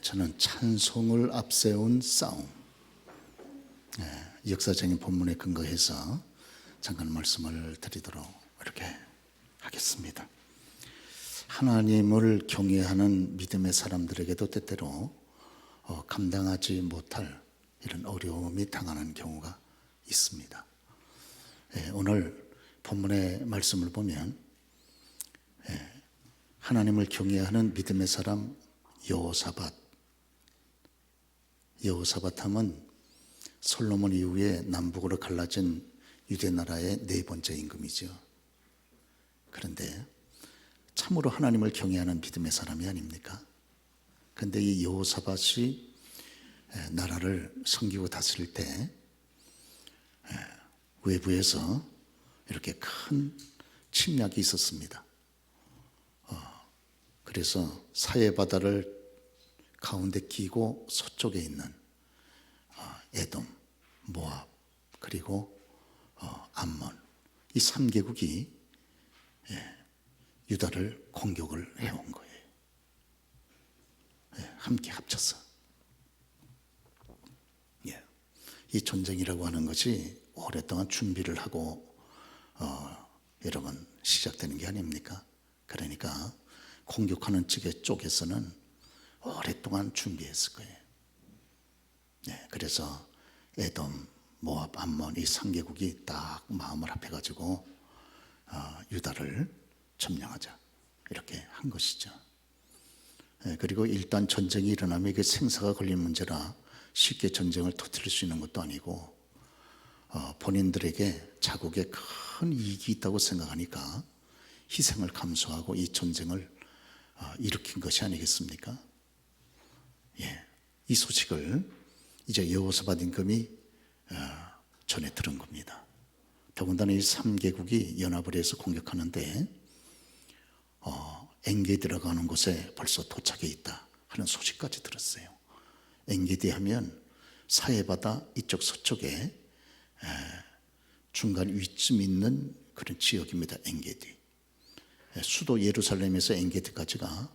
저는 찬송을 앞세운 싸움, 역사적인 본문에 근거해서 잠깐 말씀을 드리도록 이렇게 하겠습니다. 하나님을 경외하는 믿음의 사람들에게도 때때로 감당하지 못할 이런 어려움이 당하는 경우가 있습니다. 오늘 본문의 말씀을 보면 하나님을 경외하는 믿음의 사람 여호사밧 하면 솔로몬 이후에 남북으로 갈라진 유대 나라의 네 번째 임금이죠. 그런데 참으로 하나님을 경외하는 믿음의 사람이 아닙니까? 그런데 이 여호사밧이 나라를 섬기고 다스릴 때 외부에서 이렇게 큰 침략이 있었습니다. 그래서 사해바다를 가운데 끼고 서쪽에 있는 에돔, 모압, 그리고 암몬, 이 3개국이 유다를 공격을 해온 거예요. 함께 합쳐서. 이 전쟁이라고 하는 것이 오랫동안 준비를 하고 여러분 시작되는 게 아닙니까? 그러니까 공격하는 쪽에서는 오랫동안 준비했을 거예요. 그래서 에돔, 모압, 암몬 이 3개국이 딱 마음을 합해가지고 유다를 점령하자 이렇게 한 것이죠. 그리고 일단 전쟁이 일어나면 이게 생사가 걸린 문제라 쉽게 전쟁을 터뜨릴 수 있는 것도 아니고 본인들에게 자국에 큰 이익이 있다고 생각하니까 희생을 감수하고 이 전쟁을 일으킨 것이 아니겠습니까? 이 소식을 이제 여호사밧 임금이 전해 들은 겁니다. 더군다나 이 3개국이 연합을 해서 공격하는데 엔게디라고 가는 곳에 벌써 도착해 있다 하는 소식까지 들었어요. 엔게디 하면 사해바다 이쪽 서쪽에 중간 위쯤 있는 그런 지역입니다. 엔게디. 수도 예루살렘에서 엔게디까지가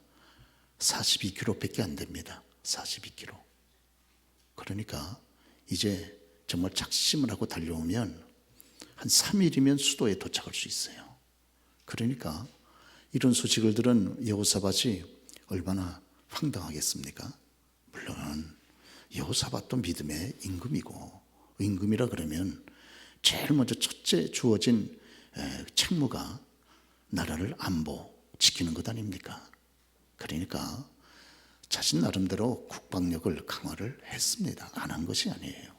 42km밖에 안 됩니다. 42km. 그러니까 이제 정말 작심을 하고 달려오면 한 3일이면 수도에 도착할 수 있어요. 그러니까 이런 소식을 들은 여호사밧이 얼마나 황당하겠습니까? 물론 여호사밧도 믿음의 임금이고, 임금이라 그러면 제일 먼저 첫째 주어진 책무가 나라를 안보 지키는 것 아닙니까? 그러니까 자신 나름대로 국방력을 강화를 했습니다. 안 한 것이 아니에요.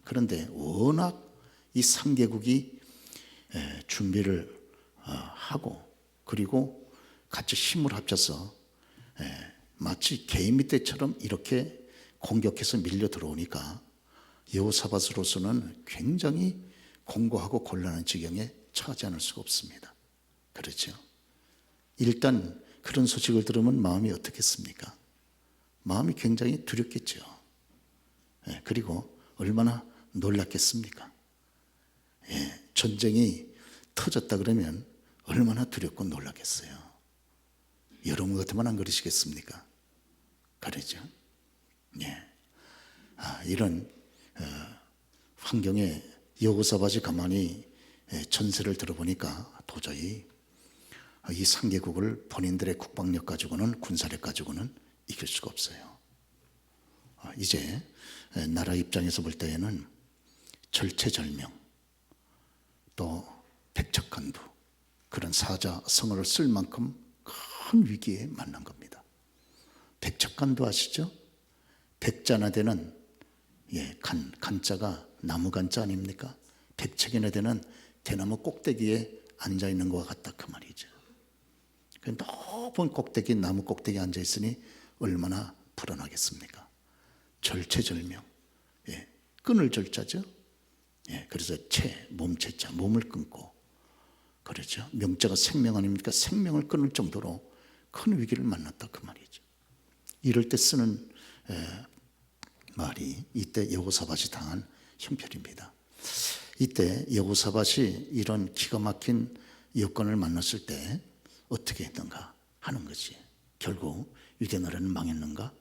그런데 워낙 이 3개국이 준비를 하고 그리고 같이 힘을 합쳐서 마치 개미 떼처럼 이렇게 공격해서 밀려 들어오니까 여호사밧으로서는 굉장히 공고하고 곤란한 지경에 처하지 않을 수가 없습니다. 그렇죠? 일단 그런 소식을 들으면 마음이 어떻겠습니까? 마음이 굉장히 두렵겠죠. 그리고 얼마나 놀랐겠습니까? 전쟁이 터졌다 그러면 얼마나 두렵고 놀랐겠어요. 여러분 같으면 안 그러시겠습니까? 그러죠. 이런 환경에 여호사밧이 가만히 전세를 들어보니까 도저히 이 3개국을 본인들의 국방력 가지고는 군사력 가지고는 이길 수가 없어요. 이제 나라 입장에서 볼 때에는 절체절명 또 백척간두 그런 사자성어를 쓸 만큼 큰 위기에 만난 겁니다. 백척간두 아시죠? 백자나 되는 간자가 나무 간자 아닙니까? 백척이나 되는 대나무 꼭대기에 앉아 있는 것과 같다 그 말이죠. 그 높은 꼭대기 나무 꼭대기에 앉아 있으니 얼마나 불안하겠습니까? 절체절명. 끊을 절자죠. 그래서 몸체자 몸을 끊고 그렇죠. 명자가 생명 아닙니까? 생명을 끊을 정도로 큰 위기를 만났다 그 말이죠. 이럴 때 쓰는 말이 이때 여호사밧이 당한 형편입니다. 이때 여호사밧이 이런 기가 막힌 여건을 만났을 때 어떻게 했던가 하는 것이 결국 유대 나라는 망했는가?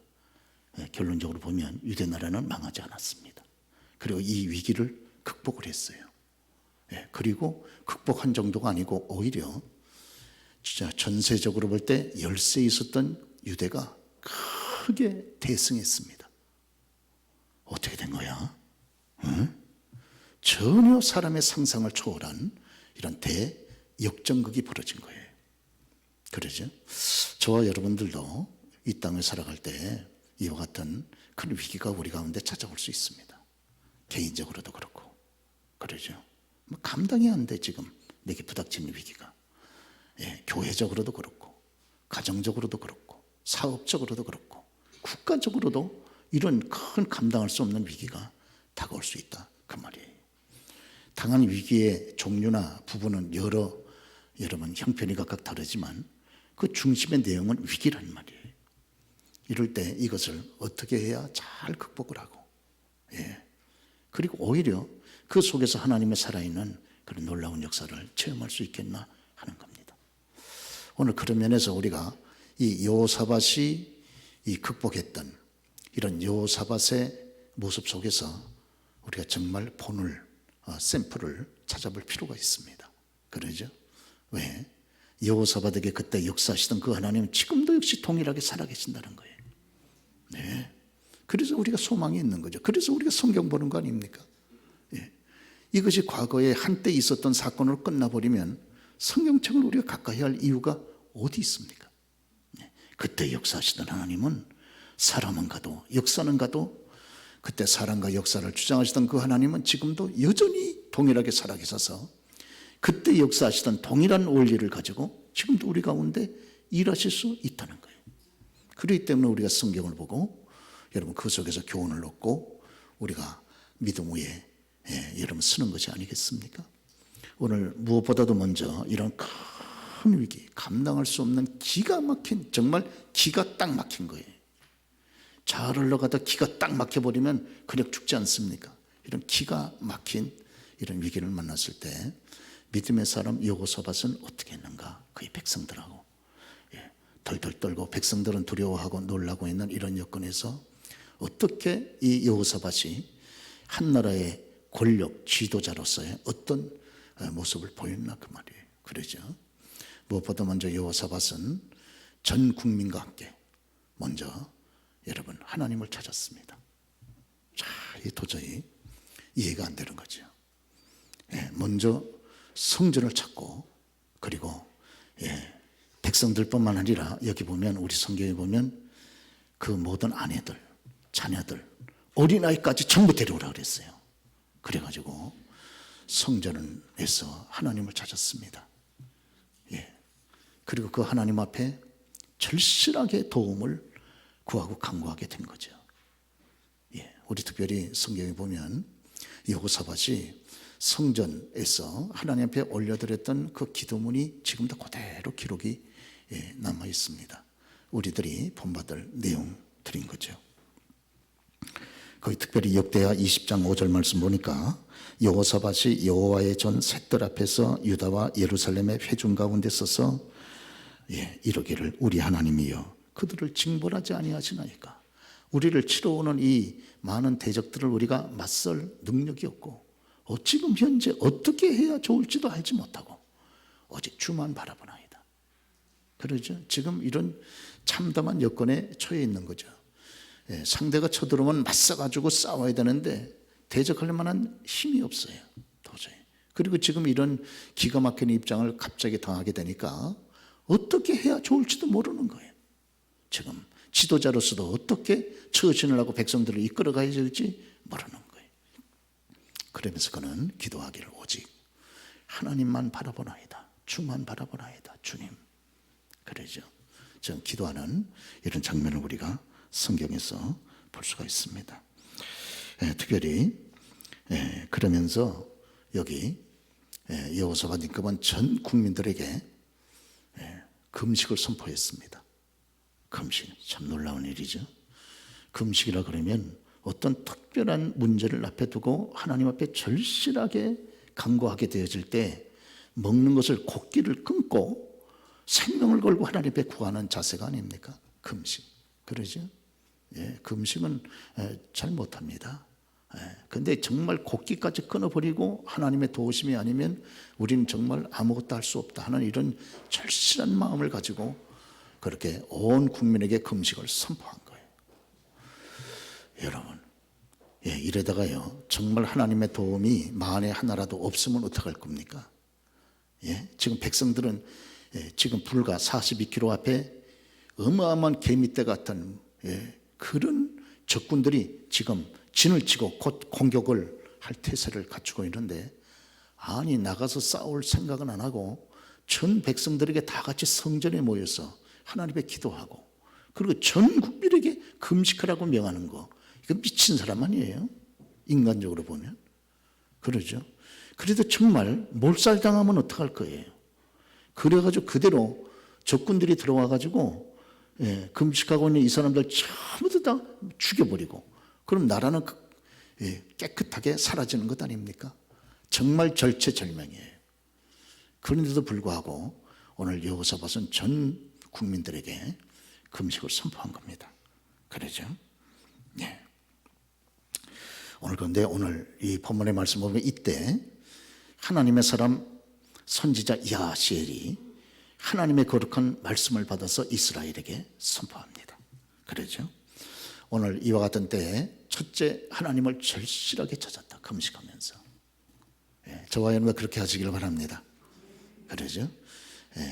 결론적으로 보면 유대 나라는 망하지 않았습니다. 그리고 이 위기를 극복을 했어요. 그리고 극복한 정도가 아니고 오히려 진짜 전세적으로 볼 때 열세 있었던 유대가 크게 대승했습니다. 어떻게 된 거야? 응? 전혀 사람의 상상을 초월한 이런 대역전극이 벌어진 거예요. 그러죠? 저와 여러분들도 이 땅을 살아갈 때 이와 같은 큰 위기가 우리 가운데 찾아올 수 있습니다. 개인적으로도 그렇고. 그러죠? 감당이 안 돼, 지금 내게 부닥치는 위기가. 교회적으로도 그렇고, 가정적으로도 그렇고, 사업적으로도 그렇고, 국가적으로도 이런 큰 감당할 수 없는 위기가 다가올 수 있다, 그 말이에요. 당한 위기의 종류나 부분은 여러분 형편이 각각 다르지만 그 중심의 내용은 위기란 말이에요. 이럴 때 이것을 어떻게 해야 잘 극복을 하고, 그리고 오히려 그 속에서 하나님의 살아있는 그런 놀라운 역사를 체험할 수 있겠나 하는 겁니다. 오늘 그런 면에서 우리가 이 여호사밧이 이 극복했던 이런 여호사밧의 모습 속에서 우리가 정말 본을 샘플을 찾아볼 필요가 있습니다. 그러죠? 왜? 여호사밧에게 그때 역사하시던 그 하나님은 지금도 역시 동일하게 살아계신다는 거예요. 네. 그래서 우리가 소망이 있는 거죠. 그래서 우리가 성경 보는 거 아닙니까? 이것이 과거에 한때 있었던 사건으로 끝나버리면 성경책을 우리가 가까이 할 이유가 어디 있습니까? 그때 역사하시던 하나님은 사람은 가도 역사는 가도 그때 사람과 역사를 주장하시던 그 하나님은 지금도 여전히 동일하게 살아계셔서 그때 역사하시던 동일한 원리를 가지고 지금도 우리 가운데 일하실 수 있다는 거예요. 그렇기 때문에 우리가 성경을 보고 여러분 그 속에서 교훈을 얻고 우리가 믿음 위에 여러분 쓰는 것이 아니겠습니까? 오늘 무엇보다도 먼저 이런 큰 위기, 감당할 수 없는 기가 막힌, 정말 기가 딱 막힌 거예요. 잘 흘러가다 기가 딱 막혀버리면 그냥 죽지 않습니까? 이런 기가 막힌 이런 위기를 만났을 때 믿음의 사람 여호사밧은 어떻게 했는가? 그의 백성들하고 덜덜 떨고 백성들은 두려워하고 놀라고 있는 이런 여건에서 어떻게 이 여호사밧이 한 나라의 권력 지도자로서의 어떤 모습을 보였나 그 말이에요. 그러죠. 무엇보다 먼저 여호사밧은 전 국민과 함께 먼저 여러분 하나님을 찾았습니다. 자, 이 도저히 이해가 안 되는 거죠. 먼저 성전을 찾고 그리고 백성들뿐만 아니라 여기 보면 우리 성경에 보면 그 모든 아내들, 자녀들, 어린아이까지 전부 데려오라 그랬어요. 그래가지고 성전에서 하나님을 찾았습니다. 그리고 그 하나님 앞에 절실하게 도움을 구하고 간구하게 된 거죠. 우리 특별히 성경에 보면 여호사밧이 성전에서 하나님 앞에 올려드렸던 그 기도문이 지금도 그대로 기록이 남아 있습니다. 우리들이 본받을 내용들인 거죠. 거기 특별히 역대하 20장 5절 말씀 보니까 여호사밧이 여호와의 전 셋들 앞에서 유다와 예루살렘의 회중 가운데 서서 이러기를 우리 하나님이여 그들을 징벌하지 아니하시나이까. 우리를 치러 오는 이 많은 대적들을 우리가 맞설 능력이 없고 지금 현재 어떻게 해야 좋을지도 알지 못하고 오직 주만 바라보나이다. 그러죠. 지금 이런 참담한 여건에 처해 있는 거죠. 상대가 쳐들어오면 맞서가지고 싸워야 되는데 대적할 만한 힘이 없어요. 도저히. 그리고 지금 이런 기가 막힌 입장을 갑자기 당하게 되니까 어떻게 해야 좋을지도 모르는 거예요. 지금 지도자로서도 어떻게 처신을 하고 백성들을 이끌어 가야 될지 모르는 거예요. 그러면서 그는 기도하기를 오직 하나님만 바라보나이다. 주만 바라보나이다. 주님. 그러죠. 지금 기도하는 이런 장면을 우리가 성경에서 볼 수가 있습니다. 특별히 그러면서 여기 여호사밧 임금은 전 국민들에게 금식을 선포했습니다. 금식 참 놀라운 일이죠. 금식이라 그러면 어떤 특별한 문제를 앞에 두고 하나님 앞에 절실하게 간구하게 되어질 때 먹는 것을 곡기를 끊고 생명을 걸고 하나님 앞에 구하는 자세가 아닙니까? 금식. 그러죠? 그 음식은 잘 못합니다. 근데 정말 곡기까지 끊어버리고 하나님의 도우심이 아니면 우리는 정말 아무것도 할 수 없다 하는 이런 절실한 마음을 가지고 그렇게 온 국민에게 금식을 선포한 거예요. 여러분, 이러다가요 정말 하나님의 도움이 만에 하나라도 없으면 어떡할 겁니까? 지금 백성들은 지금 불과 42km 앞에 어마어마한 개미떼 같은 그런 적군들이 지금 진을 치고 곧 공격을 할 태세를 갖추고 있는데, 아니 나가서 싸울 생각은 안 하고 전 백성들에게 다 같이 성전에 모여서 하나님께 기도하고 그리고 전 국민에게 금식하라고 명하는 거, 이거 미친 사람 아니에요? 인간적으로 보면 그러죠. 그래도 정말 몰살당하면 어떡할 거예요? 그래가지고 그대로 적군들이 들어와가지고 금식하고 있는 이 사람들 전부 다 죽여버리고 그럼 나라는 깨끗하게 사라지는 것 아닙니까? 정말 절체절명이에요. 그런데도 불구하고 오늘 여호사밧은 전 국민들에게 금식을 선포한 겁니다. 그러죠? 오늘 이 본문의 말씀 보면 이때 하나님의 사람 선지자 야시엘이 하나님의 거룩한 말씀을 받아서 이스라엘에게 선포합니다. 그러죠? 오늘 이와 같은 때에 첫째 하나님을 절실하게 찾았다. 금식하면서. 저와 여러분 그렇게 하시길 바랍니다. 그러죠?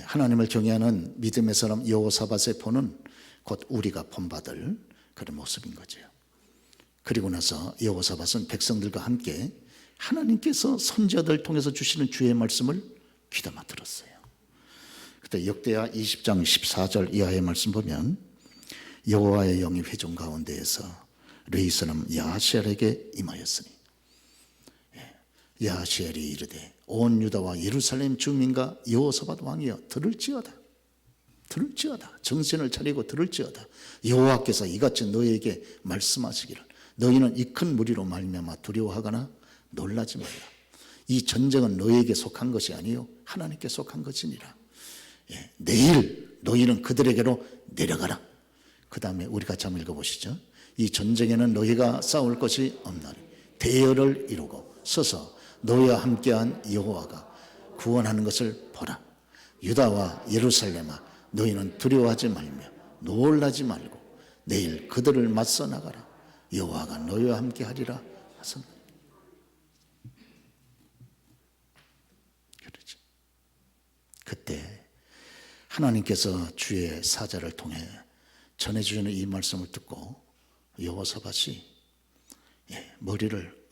하나님을 경외하는 믿음의 사람 여호사밧의 본은 곧 우리가 본받을 그런 모습인 거죠. 그리고 나서 여호사밧은 백성들과 함께 하나님께서 선지자들 통해서 주시는 주의 말씀을 귀담아 들었어요. 그때 역대하 20장 14절 이하의 말씀 보면 여호와의 영이 회중 가운데에서 르이 사람 야시엘에게 임하였으니 야시엘이 이르되 온 유다와 예루살렘 주민과 여호사밧 왕이여 들을지어다 정신을 차리고 들을지어다. 여호와께서 이같이 너희에게 말씀하시기를 너희는 이 큰 무리로 말미암아 두려워하거나 놀라지 말라. 이 전쟁은 너희에게 속한 것이 아니요 하나님께 속한 것이니라. 내일 너희는 그들에게로 내려가라. 그 다음에 우리 같이 한번 읽어보시죠. 이 전쟁에는 너희가 싸울 것이 없나니 대열을 이루고 서서 너희와 함께한 여호와가 구원하는 것을 보라. 유다와 예루살렘아 너희는 두려워하지 말며 놀라지 말고 내일 그들을 맞서 나가라. 여호와가 너희와 함께하리라 하셨느니라. 그렇죠. 그때 하나님께서 주의 사자를 통해 전해주시는 이 말씀을 듣고 여호사밧이 머리를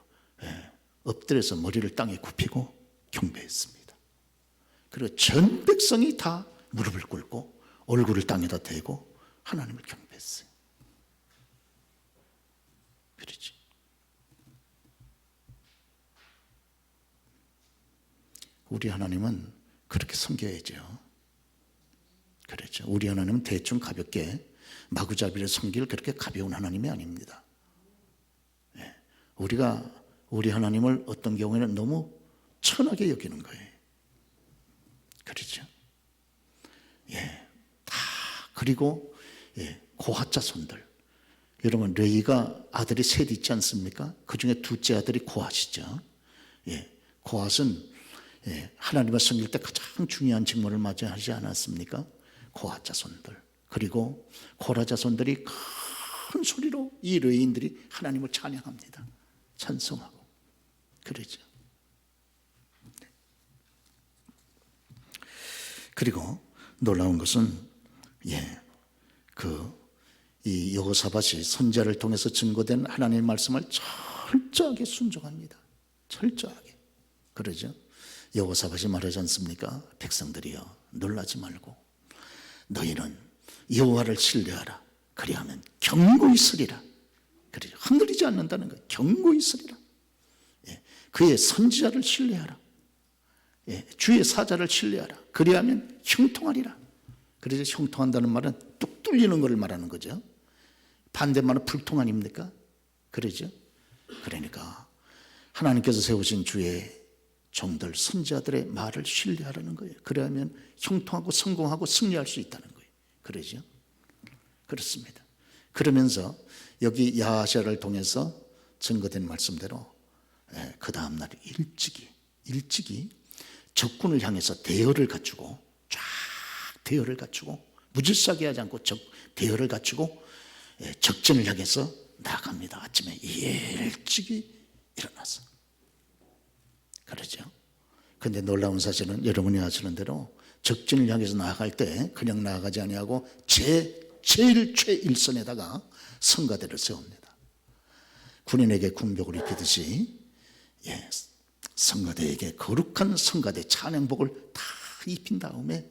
엎드려서 머리를 땅에 굽히고 경배했습니다. 그리고 전 백성이 다 무릎을 꿇고 얼굴을 땅에다 대고 하나님을 경배했어요. 그렇지. 우리 하나님은 그렇게 섬겨야죠. 그렇죠. 우리 하나님은 대충 가볍게 마구잡이를 섬길 그렇게 가벼운 하나님이 아닙니다. 우리가 우리 하나님을 어떤 경우에는 너무 천하게 여기는 거예요. 그렇죠. 다 그리고 고핫 자손들. 여러분 레위가 아들이 셋 있지 않습니까? 그 중에 둘째 아들이 고핫이죠. 고핫은 하나님을 섬길 때 가장 중요한 직무를 맞이하지 않았습니까? 고핫 자손들. 그리고 고라 자손들이 큰 소리로 이 레위인들이 하나님을 찬양합니다. 찬송하고 그러죠. 그리고 놀라운 것은 이 여호사밧이 선지자를 통해서 증거된 하나님의 말씀을 철저하게 순종합니다. 철저하게. 그러죠. 여호사밧이 말하지 않습니까? 백성들이여 놀라지 말고 너희는 여호와를 신뢰하라. 그리하면 견고히 서리라. 그러죠. 흔들리지 않는다는 거예요. 견고히 서리라. 그의 선지자를 신뢰하라. 주의 사자를 신뢰하라. 그리하면 형통하리라. 그래서 형통한다는 말은 뚝 뚫리는 것을 말하는 거죠. 반대말은 불통 아닙니까? 그러죠. 그러니까 하나님께서 세우신 주의 종들 선지자들의 말을 신뢰하라는 거예요. 그러면 형통하고 성공하고 승리할 수 있다는 거예요. 그러죠. 그렇습니다. 그러면서 여기 야하시아를 통해서 증거된 말씀대로 그 다음날 일찍이 적군을 향해서 대열을 갖추고 쫙 대열을 갖추고 무질서하게 하지 않고 대열을 갖추고 적진을 향해서 나갑니다. 아침에 일찍이 일어나서. 그러죠. 근데 놀라운 사실은 여러분이 아시는 대로 적진을 향해서 나아갈 때 그냥 나아가지 아니하고 제일 최일선에다가 성가대를 세웁니다. 군인에게 군복을 입히듯이 성가대에게 거룩한 성가대 찬양복을 다 입힌 다음에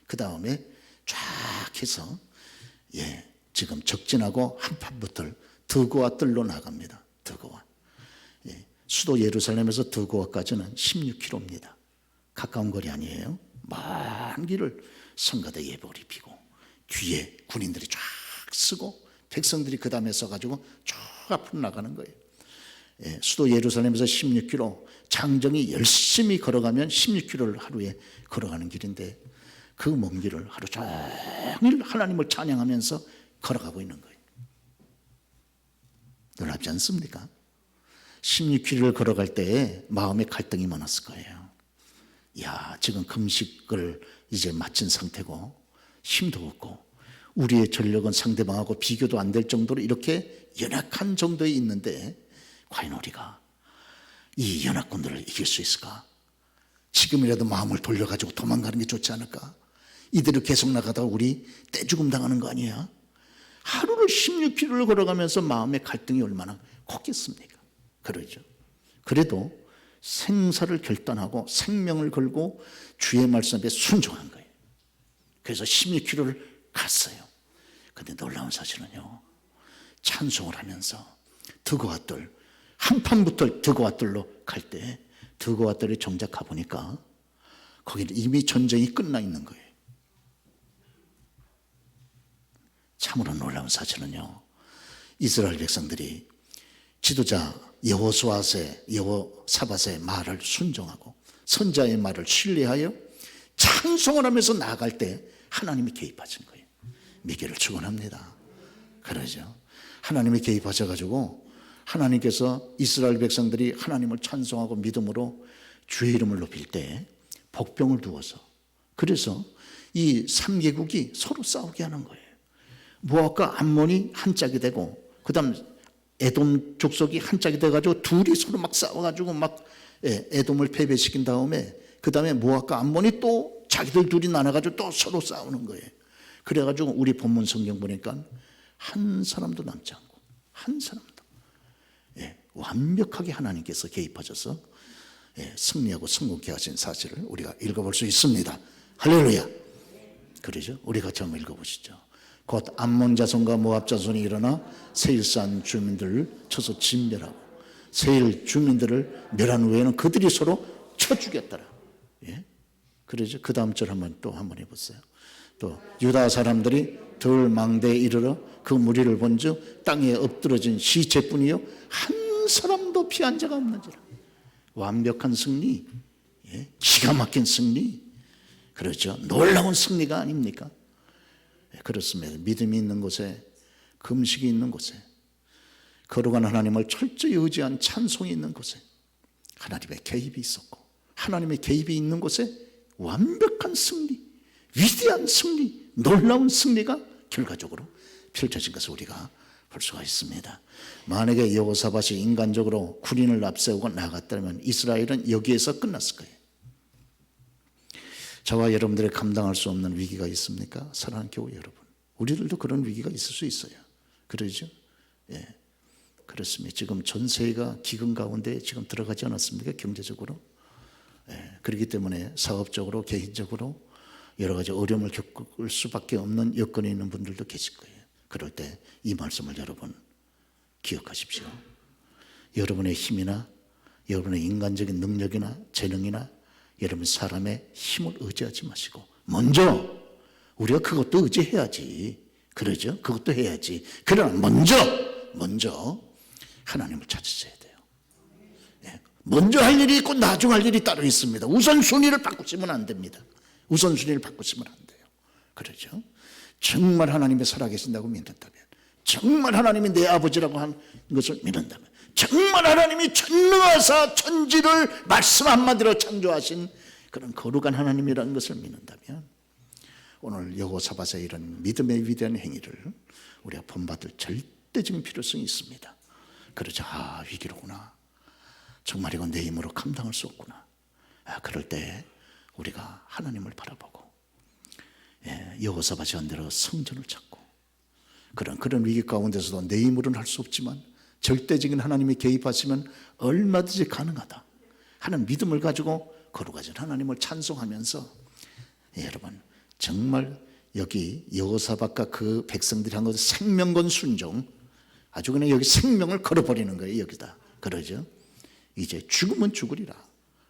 그 다음에 쫙 해서 지금 적진하고 한판부터 드고와 뜰로 나갑니다. 드고와. 수도 예루살렘에서 드고와까지는 16km입니다. 가까운 거리 아니에요. 먼 길을 성가대 예복을 입히고 뒤에 군인들이 쫙 쓰고 백성들이 그 다음에 서가지고 쭉 앞으로 나가는 거예요. 수도 예루살렘에서 16km, 장정이 열심히 걸어가면 16km를 하루에 걸어가는 길인데 그 먼 길을 하루 종일 하나님을 찬양하면서 걸어가고 있는 거예요. 놀랍지 않습니까? 16km를 걸어갈 때에 마음에 갈등이 많았을 거예요. 지금 금식을 이제 마친 상태고 힘도 없고 우리의 전력은 상대방하고 비교도 안 될 정도로 이렇게 연약한 정도에 있는데 과연 우리가 이 연합군들을 이길 수 있을까? 지금이라도 마음을 돌려가지고 도망가는 게 좋지 않을까? 이대로 계속 나가다가 우리 떼죽음 당하는 거 아니야? 하루를 16km를 걸어가면서 마음의 갈등이 얼마나 컸겠습니까? 그러죠. 그래도 생사를 결단하고 생명을 걸고 주의 말씀에 순종한 거예요. 그래서 16km를 갔어요. 근데 놀라운 사실은요, 찬송을 하면서 드고와 뜰, 한판부터 드고와 뜰로 갈 때 드고와 뜰에 정작 가보니까 거기는 이미 전쟁이 끝나 있는 거예요. 참으로 놀라운 사실은요, 이스라엘 백성들이 지도자 여호사밧의 말을 순종하고 선자의 말을 신뢰하여 찬송을 하면서 나아갈 때 하나님이 개입하신 거예요. 미개를 축원합니다. 그러죠. 하나님이 개입하셔가지고 하나님께서 이스라엘 백성들이 하나님을 찬송하고 믿음으로 주의 이름을 높일 때 복병을 두어서, 그래서 이 3개국이 서로 싸우게 하는 거예요. 모압과 암몬이 한 짝이 되고 그 다음 에돔 족속이 한 짝이 돼가지고 둘이 서로 막 싸워가지고 막 에돔을 패배시킨 다음에 그 다음에 모압과 암몬이 또 자기들 둘이 나눠가지고 또 서로 싸우는 거예요. 그래가지고 우리 본문 성경 보니까 한 사람도 남지 않고 한 사람도 완벽하게 하나님께서 개입하셔서 승리하고 성공케 하신 사실을 우리가 읽어볼 수 있습니다. 할렐루야. 그러죠? 우리 같이 한번 읽어보시죠. 곧 암몬 자손과 모압 자손이 일어나 세일산 주민들을 쳐서 진멸하고 세일 주민들을 멸한 후에는 그들이 서로 쳐 죽였더라. 그러죠? 그 다음 절 또 한번 해보세요. 또 유다 사람들이 덜 망대에 이르러 그 무리를 본즉 땅에 엎드러진 시체뿐이요 한 사람도 피한 자가 없는지라. 완벽한 승리, 기가 막힌 승리, 그렇죠? 놀라운 승리가 아닙니까? 그렇습니다. 믿음이 있는 곳에, 금식이 있는 곳에, 거룩한 하나님을 철저히 의지한 찬송이 있는 곳에 하나님의 개입이 있었고, 하나님의 개입이 있는 곳에 완벽한 승리, 위대한 승리, 놀라운 승리가 결과적으로 펼쳐진 것을 우리가 볼 수가 있습니다. 만약에 여호사밧이 인간적으로 군인을 앞세우고 나갔다면 이스라엘은 여기에서 끝났을 거예요. 저와 여러분들이 감당할 수 없는 위기가 있습니까? 사랑하는 교회 여러분, 우리들도 그런 위기가 있을 수 있어요. 그러죠? 그렇습니다. 지금 전 세계가 기근 가운데 지금 들어가지 않았습니까? 경제적으로. 그렇기 때문에 사업적으로, 개인적으로 여러 가지 어려움을 겪을 수밖에 없는 여건에 있는 분들도 계실 거예요. 그럴 때 이 말씀을 여러분 기억하십시오. 여러분의 힘이나 여러분의 인간적인 능력이나 재능이나 여러분 사람의 힘을 의지하지 마시고 먼저 우리가 그것도 의지해야지. 그러죠? 그것도 해야지. 그러나 먼저 하나님을 찾으셔야 돼요. 먼저 할 일이 있고 나중 할 일이 따로 있습니다. 우선순위를 바꾸시면 안 됩니다. 우선순위를 바꾸시면 안 돼요. 그러죠? 정말 하나님이 살아계신다고 믿는다면, 정말 하나님이 내 아버지라고 한 것을 믿는다면, 정말 하나님이 전능하사 천지를 말씀 한마디로 창조하신 그런 거룩한 하나님이라는 것을 믿는다면, 오늘 여호사밧의 이런 믿음의 위대한 행위를 우리가 본받을 절대적인 필요성이 있습니다. 그러자 위기로구나, 정말 이건 내 힘으로 감당할 수 없구나. 그럴 때 우리가 하나님을 바라보고 여호사밧이 한 대로 성전을 찾고, 그런 위기 가운데서도 내 힘으로는 할 수 없지만 절대적인 하나님이 개입하시면 얼마든지 가능하다 하는 믿음을 가지고 거룩하신 하나님을 찬송하면서, 여러분 정말 여기 여호사밧과 그 백성들이 한 것은 생명건 순종, 아주 그냥 여기 생명을 걸어버리는 거예요. 여기다 그러죠. 이제 죽으면 죽으리라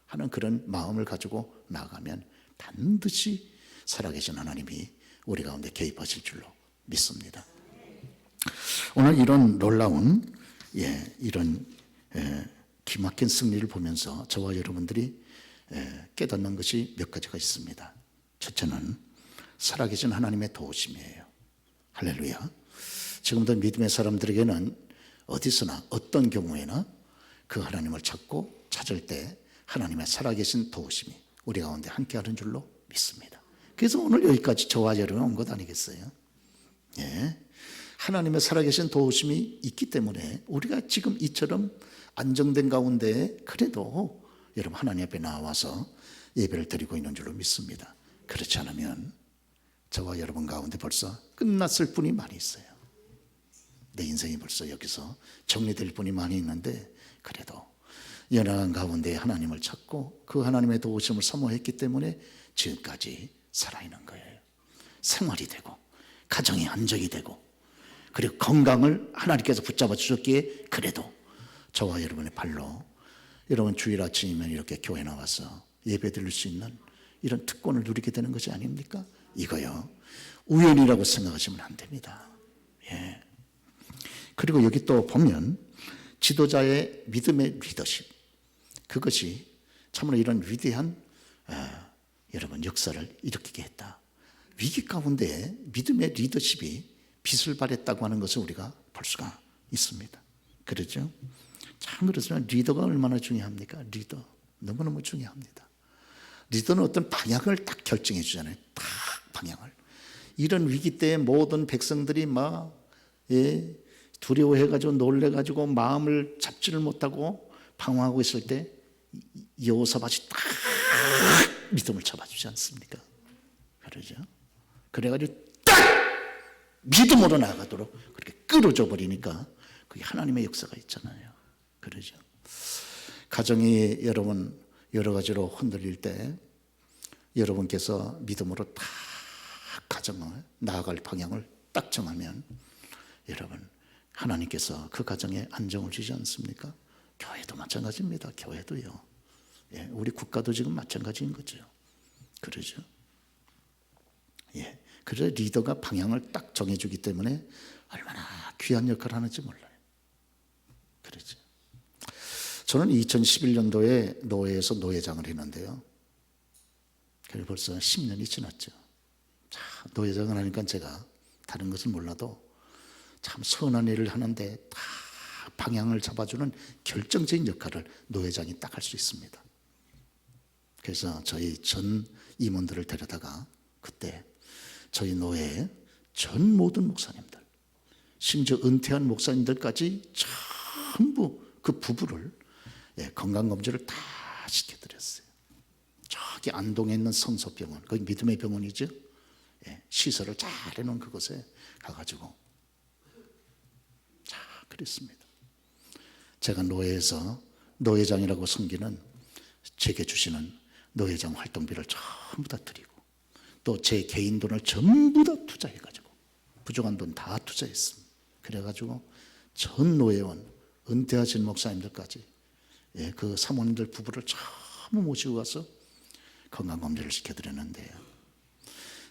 하는 그런 마음을 가지고 나아가면 반드시 살아계신 하나님이 우리 가운데 개입하실 줄로 믿습니다. 오늘 이런 놀라운 이런 기막힌 승리를 보면서 저와 여러분들이 깨닫는 것이 몇 가지가 있습니다. 첫째는 살아계신 하나님의 도우심이에요. 할렐루야. 지금도 믿음의 사람들에게는 어디서나 어떤 경우에나 그 하나님을 찾을 때 하나님의 살아계신 도우심이 우리 가운데 함께하는 줄로 믿습니다. 그래서 오늘 여기까지 저와 여러분 온 것 아니겠어요? 하나님의 살아계신 도우심이 있기 때문에 우리가 지금 이처럼 안정된 가운데 그래도 여러분 하나님 앞에 나와서 예배를 드리고 있는 줄로 믿습니다. 그렇지 않으면 저와 여러분 가운데 벌써 끝났을 분이 많이 있어요. 내 인생이 벌써 여기서 정리될 분이 많이 있는데, 그래도 연약한 가운데 하나님을 찾고 그 하나님의 도우심을 사모했기 때문에 지금까지 살아있는 거예요. 생활이 되고 가정이 안정이 되고, 그리고 건강을 하나님께서 붙잡아 주셨기에 그래도 저와 여러분의 발로 여러분 주일 아침이면 이렇게 교회 나와서 예배 드릴 수 있는 이런 특권을 누리게 되는 것이 아닙니까? 이거요, 우연이라고 생각하시면 안 됩니다. 그리고 여기 또 보면 지도자의 믿음의 리더십, 그것이 참으로 이런 위대한 여러분 역사를 일으키게 했다. 위기 가운데 믿음의 리더십이 빛을 발했다고 하는 것을 우리가 볼 수가 있습니다. 그렇죠? 참 그렇지만 리더가 얼마나 중요합니까? 리더 너무너무 중요합니다. 리더는 어떤 방향을 딱 결정해 주잖아요. 딱 방향을. 이런 위기 때에 모든 백성들이 두려워해가지고 놀래가지고 마음을 잡지를 못하고 방황하고 있을 때 여호사밧이 딱 믿음을 잡아주지 않습니까? 그러죠? 그래가지고 딱 믿음으로 나아가도록 그렇게 끌어줘 버리니까 그게 하나님의 역사가 있잖아요. 그러죠? 가정이 여러분 여러 가지로 흔들릴 때 여러분께서 믿음으로 딱 가정을 나아갈 방향을 딱 정하면 여러분 하나님께서 그 가정에 안정을 주지 않습니까? 교회도 마찬가지입니다. 교회도요. 우리 국가도 지금 마찬가지인 거죠. 그러죠? 그래서 리더가 방향을 딱 정해주기 때문에 얼마나 귀한 역할을 하는지 몰라요. 그러죠? 저는 2011년도에 노회에서 노회장을 했는데요. 그래 벌써 10년이 지났죠. 자, 노회장을 하니까 제가 다른 것은 몰라도 참 선한 일을 하는데 다 방향을 잡아주는 결정적인 역할을 노회장이 딱 할 수 있습니다. 그래서 저희 전 임원들을 데려다가 그때 저희 노회의 전 모든 목사님들, 심지어 은퇴한 목사님들까지 전부 그 부부를 건강검진을 다 시켜드렸어요. 저기 안동에 있는 성서병원, 거기 믿음의 병원이죠. 시설을 잘 해놓은 그곳에 가가지고 자 그랬습니다. 제가 노회에서 노회장이라고 섬기는 제게 주시는 노회장 활동비를 전부 다 드리고 또 제 개인 돈을 전부 다 투자해가지고 부족한 돈 다 투자했습니다. 그래가지고 전 노회원 은퇴하신 목사님들까지 그 사모님들 부부를 전부 모시고 가서 건강검진을 시켜드렸는데요.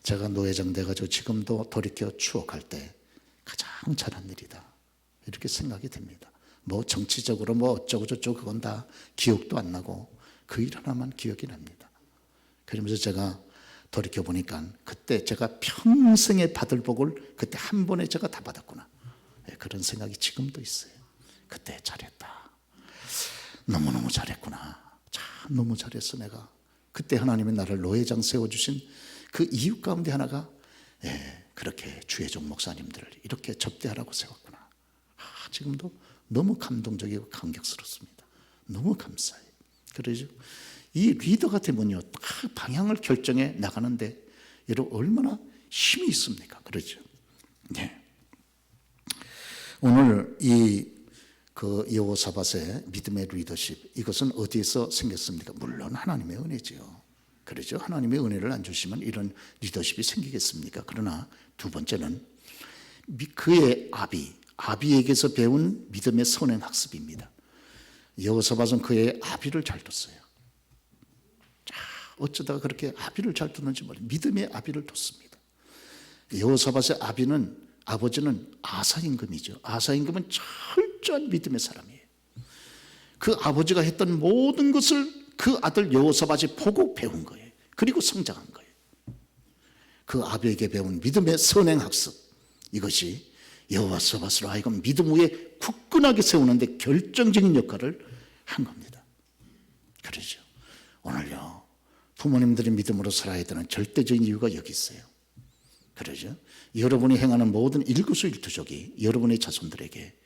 제가 노회장 돼가지고 지금도 돌이켜 추억할 때 가장 잘한 일이다 이렇게 생각이 됩니다. 뭐 정치적으로 뭐 어쩌고저쩌고 그건 다 기억도 안 나고 그 일 하나만 기억이 납니다. 그러면서 제가 돌이켜 보니까 그때 제가 평생에 받을 복을 그때 한 번에 제가 다 받았구나. 그런 생각이 지금도 있어요. 그때 잘했다. 너무너무 잘했구나. 참 너무 잘했어 내가. 그때 하나님이 나를 노회장 세워주신 그 이유 가운데 하나가 그렇게 주혜종 목사님들을 이렇게 접대하라고 세웠구나. 지금도 너무 감동적이고 감격스럽습니다. 너무 감사해요. 그러죠. 이 리더가 되면요, 딱 방향을 결정해 나가는데 여러분 얼마나 힘이 있습니까? 그러죠. 네. 오늘 그 여호사밧의 믿음의 리더십, 이것은 어디에서 생겼습니까? 물론 하나님의 은혜죠. 그렇죠. 하나님의 은혜를 안 주시면 이런 리더십이 생기겠습니까? 그러나 두 번째는 그의 아비에게서 배운 믿음의 선행 학습입니다. 여호사밧은 그의 아비를 잘 뒀어요. 어쩌다가 그렇게 아비를 잘 두는지 모르겠어요. 믿음의 아비를 뒀습니다. 여호사밧의 아버지는 아사임금이죠. 아사임금은 철저한 믿음의 사람이에요. 그 아버지가 했던 모든 것을 그 아들 여호사밧이 보고 배운 거예요. 그리고 성장한 거예요. 그 아비에게 배운 믿음의 선행학습, 이것이 여호사밧으로 하여금 믿음 위에 굳건하게 세우는데 결정적인 역할을 한 겁니다. 그러죠. 오늘요, 부모님들이 믿음으로 살아야 되는 절대적인 이유가 여기 있어요. 그러죠. 여러분이 행하는 모든 일거수일투족이 여러분의 자손들에게,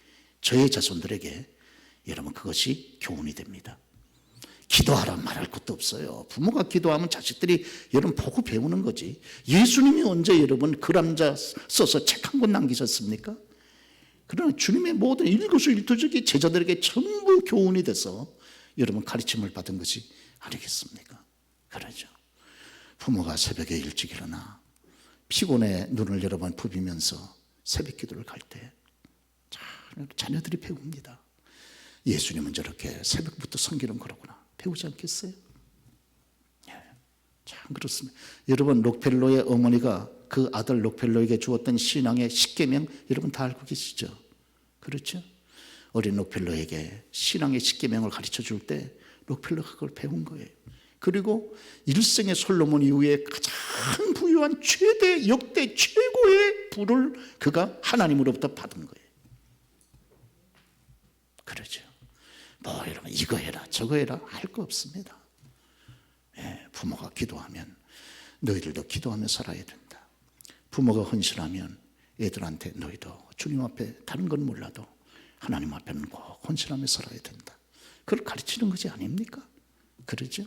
저의 자손들에게 여러분 그것이 교훈이 됩니다. 기도하라 말할 것도 없어요. 부모가 기도하면 자식들이 여러분 보고 배우는 거지. 예수님이 언제 여러분 글함자 써서 책 한 권 남기셨습니까? 그러나 주님의 모든 일거수일투족이 제자들에게 전부 교훈이 돼서 여러분 가르침을 받은 것이 아니겠습니까? 그러죠. 부모가 새벽에 일찍 일어나 피곤해 눈을 여러 번 부비면서 새벽 기도를 갈 때 자녀들이 배웁니다. 예수님은 저렇게 새벽부터 성기는 거라구나. 배우지 않겠어요? 참 그렇습니다. 여러분, 록펠로의 어머니가 그 아들 록펠로에게 주었던 신앙의 10계명 여러분 다 알고 계시죠? 그렇죠? 어린 록펠로에게 신앙의 10계명을 가르쳐 줄 때 록펠로가 그걸 배운 거예요. 그리고 일생의 솔로몬 이후에 가장 부유한 역대 최고의 부를 그가 하나님으로부터 받은 거예요. 그러죠. 뭐 여러분 이거 해라 저거 해라 할 거 없습니다. 부모가 기도하면 너희들도 기도하며 살아야 된다. 부모가 헌신하면 애들한테 너희도 주님 앞에 다른 건 몰라도 하나님 앞에는 꼭 헌신하며 살아야 된다. 그걸 가르치는 것이 아닙니까? 그러죠.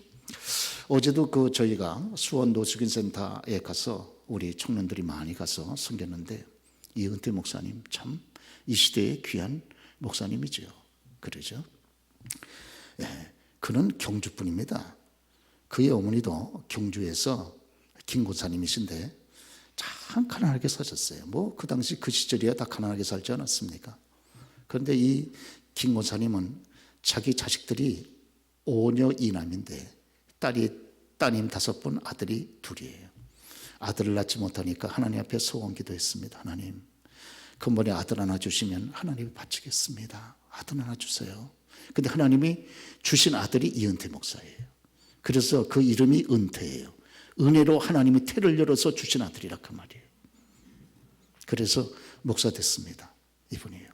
어제도 저희가 수원 노숙인센터에 가서 우리 청년들이 많이 가서 섬겼는데 이은태 목사님 참 이 시대의 귀한 목사님이죠. 그러죠. 그는 경주분입니다. 그의 어머니도 경주에서 김고사님이신데 참 가난하게 사셨어요. 뭐 그 당시 그 시절이야 다 가난하게 살지 않았습니까? 그런데 이 김고사님은 자기 자식들이 5녀 2남인데 따님 5분, 아들이 2이에요. 아들을 낳지 못하니까 하나님 앞에 소원 기도했습니다. 하나님, 근본에 아들 하나 주시면 하나님이 바치겠습니다. 아들 하나 주세요. 근데 하나님이 주신 아들이 이은태 목사예요. 그래서 그 이름이 은태예요. 은혜로 하나님이 태를 열어서 주신 아들이라 그 말이에요. 그래서 목사 됐습니다. 이분이에요.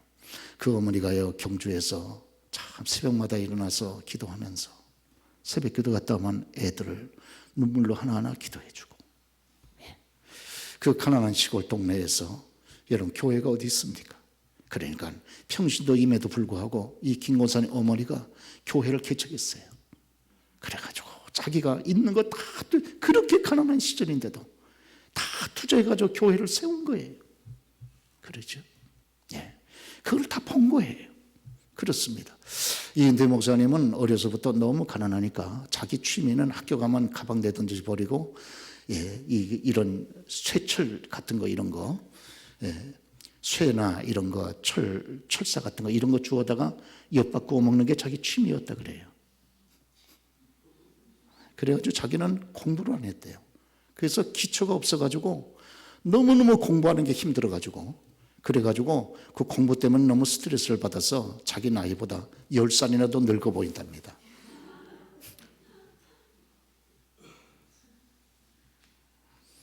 그 어머니가요, 경주에서 참 새벽마다 일어나서 기도하면서 새벽 기도 갔다 오면 애들을 눈물로 하나하나 기도해주고, 그 가난한 시골 동네에서 여러분 교회가 어디 있습니까? 그러니까 평신도임에도 불구하고 이 김고사님 어머니가 교회를 개척했어요. 그래가지고 자기가 있는 거 다 그렇게 가난한 시절인데도 다 투자해가지고 교회를 세운 거예요. 그렇죠? 그걸 다 본 거예요. 그렇습니다. 이은태 목사님은 어려서부터 너무 가난하니까 자기 취미는 학교 가면 가방 내던지 버리고 이런 쇠철 같은 거 이런 거 쇠나 이런 거 철사 같은 거 이런 거 주워다가 엿밥 구워 먹는 게 자기 취미였다 그래요. 그래가지고 자기는 공부를 안 했대요. 그래서 기초가 없어가지고 너무너무 공부하는 게 힘들어가지고 그래가지고 그 공부 때문에 너무 스트레스를 받아서 자기 나이보다 10살이나 늙어 보인답니다.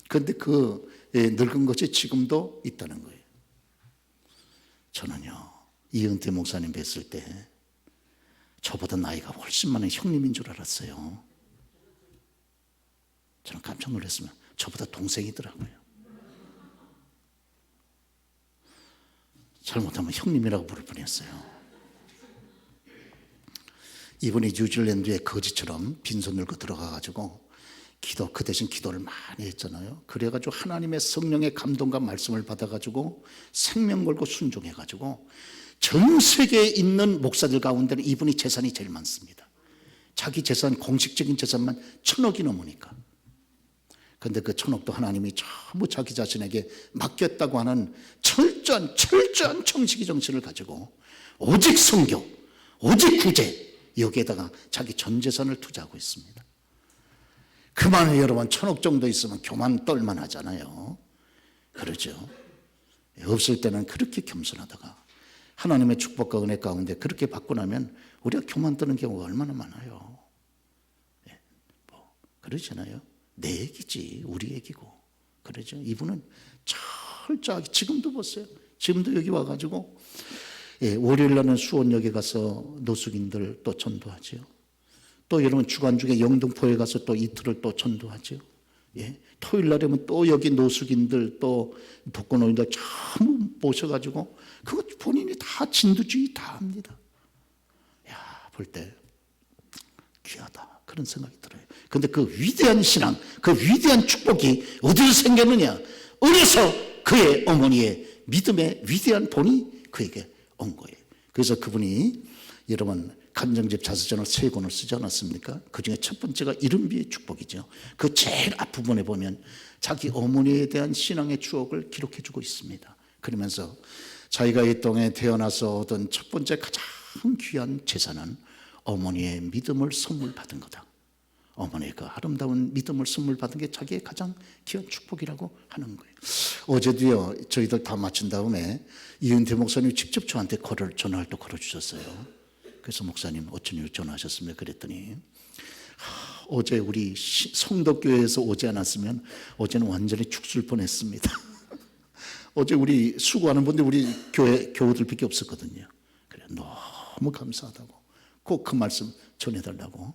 그런데 그 늙은 것이 지금도 있다는 거예요. 저는요, 이은태 목사님 뵀을 때 저보다 나이가 훨씬 많은 형님인 줄 알았어요. 저는 깜짝 놀랐으면 저보다 동생이더라고요. 잘못하면 형님이라고 부를 뻔했어요. 이분이 뉴질랜드에 거지처럼 빈손 들고 들어가가지고 그 대신 기도를 많이 했잖아요. 그래가지고 하나님의 성령의 감동과 말씀을 받아가지고 생명 걸고 순종해가지고 전 세계에 있는 목사들 가운데는 이분이 재산이 제일 많습니다. 자기 재산, 공식적인 재산만 1,000억이 넘으니까. 그런데 그 1,000억도 하나님이 전부 자기 자신에게 맡겼다고 하는 철저한 청지기 정신을 가지고 오직 선교, 오직 구제, 여기에다가 자기 전 재산을 투자하고 있습니다. 그만해 여러분, 1,000억 정도 있으면 교만 떨만 하잖아요. 그러죠. 없을 때는 그렇게 겸손하다가 하나님의 축복과 은혜 가운데 그렇게 받고 나면 우리가 교만 떠는 경우가 얼마나 많아요. 그러잖아요. 내 얘기지 우리 얘기고. 그러죠. 이분은 철저하게, 지금도 보세요. 지금도 여기 와가지고 월요일 날은 수원역에 가서 노숙인들 또 전도하죠. 또 여러분 주간 중에 영등포에 가서 또 이틀을 또 전도하죠. 토요일 날이면 또 여기 노숙인들 또 독거노인들 전부 모셔가지고 그거 본인이 다 진두지휘 다 합니다. 야, 볼 때 귀하다 그런 생각이 들어요. 근데 그 위대한 신앙, 그 위대한 축복이 어디서 생겼느냐? 어려서 그의 어머니의 믿음의 위대한 본이 그에게 온 거예요. 그래서 그분이 여러분 간정집 자서전을 3권을 쓰지 않았습니까? 그 중에 첫 번째가 이른비의 축복이죠. 그 제일 앞부분에 보면 자기 어머니에 대한 신앙의 추억을 기록해 주고 있습니다. 그러면서 자기가 이 땅에 태어나서 얻은 첫 번째 가장 귀한 재산은 어머니의 믿음을 선물 받은 거다. 어머니의 그 아름다운 믿음을 선물 받은 게 자기의 가장 귀한 축복이라고 하는 거예요. 어제도요, 저희들 다 마친 다음에 이은태 목사님이 직접 저한테 전화를 또 걸어주셨어요. 그래서 목사님 어쩐 일로 전화하셨습니까? 그랬더니 어제 우리 성덕교회에서 오지 않았으면 어제는 완전히 죽을 뻔했습니다. 어제 우리 수고하는 분들 우리 교회 교우들밖에 없었거든요. 그래 너무 감사하다고 꼭 그 말씀 전해달라고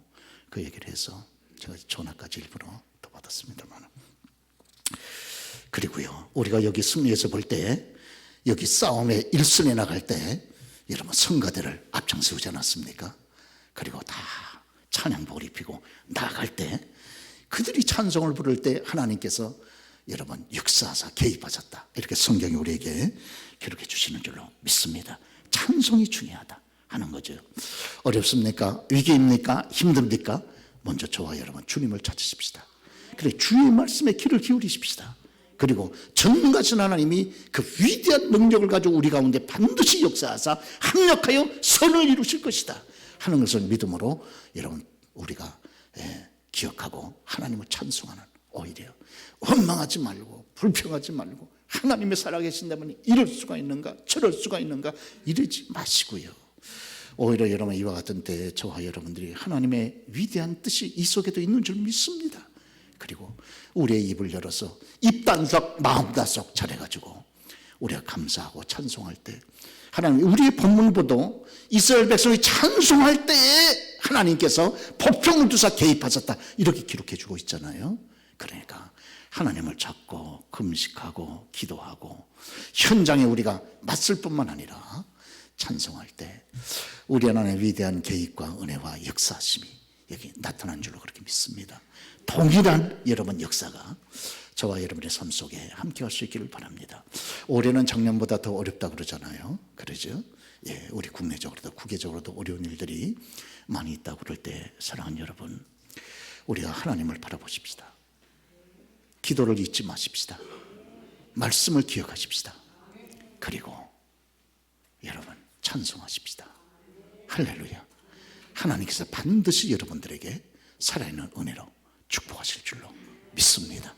그 얘기를 해서 제가 전화까지 일부러 더 받았습니다만. 그리고요, 우리가 여기 승리에서 볼 때 여기 싸움에 1승에 나갈 때 여러분 성가대를 앞장세우지 않았습니까? 그리고 다 찬양복을 입히고 나아갈 때 그들이 찬송을 부를 때 하나님께서 여러분 역사하사 개입하셨다. 이렇게 성경이 우리에게 기록해 주시는 줄로 믿습니다. 찬송이 중요하다 하는 거죠. 어렵습니까? 위기입니까? 힘듭니까? 먼저 저와 여러분 주님을 찾으십시다. 그래 주의 말씀에 귀를 기울이십시다. 그리고 전능하신 하나님이 그 위대한 능력을 가지고 우리 가운데 반드시 역사하사 합력하여 선을 이루실 것이다 하는 것을 믿음으로 여러분 우리가 기억하고 하나님을 찬송하는, 오히려 원망하지 말고 불평하지 말고 하나님의 살아계신다면 이럴 수가 있는가 저럴 수가 있는가 이러지 마시고요. 오히려 여러분 이와 같은 때에 저와 여러분들이 하나님의 위대한 뜻이 이 속에도 있는 줄 믿습니다. 그리고 우리의 입을 열어서 입단속 마음단속 잘해가지고 우리가 감사하고 찬송할 때 하나님, 우리의 본문보도 이스라엘 백성이 찬송할 때에 하나님께서 보평을 두사 개입하셨다 이렇게 기록해 주고 있잖아요. 그러니까 하나님을 찾고 금식하고 기도하고 현장에 우리가 맞설 뿐만 아니라 찬송할 때 우리 하나님의 위대한 개입과 은혜와 역사심이 여기 나타난 줄로 그렇게 믿습니다. 동일한 여러분 역사가 저와 여러분의 삶 속에 함께 할 수 있기를 바랍니다. 올해는 작년보다 더 어렵다 그러잖아요. 그러죠? 예, 우리 국내적으로도 국외적으로도 어려운 일들이 많이 있다고 그럴 때 사랑하는 여러분, 우리가 하나님을 바라보십시다. 기도를 잊지 마십시다. 말씀을 기억하십시다. 그리고 여러분 찬송하십시다. 할렐루야. 하나님께서 반드시 여러분들에게 살아있는 은혜로 축복하실 줄로 믿습니다.